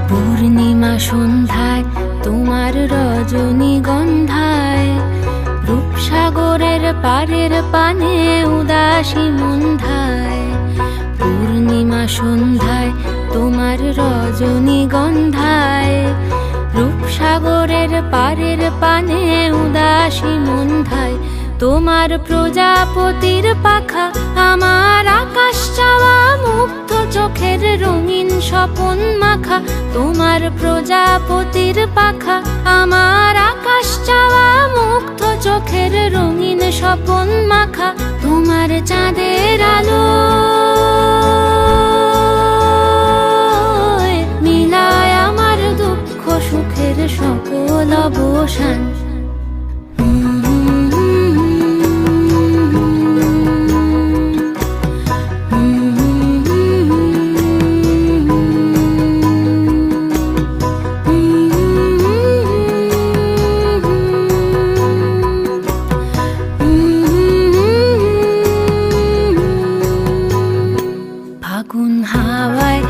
পূর্ণিমা সন্ধ্যায় তোমার রজনীগন্ধায়, রূপসাগরের পারের পানে উদাসী মন্ধায়। পূর্ণিমা সন্ধ্যায় তোমার রজনীগন্ধায়, রূপসাগরের পারের পানে উদাসী মন্ধায়। তোমার প্রজাপতির পাখা আমার আকাশ চাওয়া, মুগ্ধ চোখের রঙিন স্বপন মাখা। তোমার প্রজাপতির পাখা আমার আকাশ চাওয়া, মুগ্ধ চোখের রঙিন স্বপন মাখা। তোমার চাঁদের আলো মিলায় আমার দুঃখ সুখের সকল অবসান। ফাগুন হাওয়ায়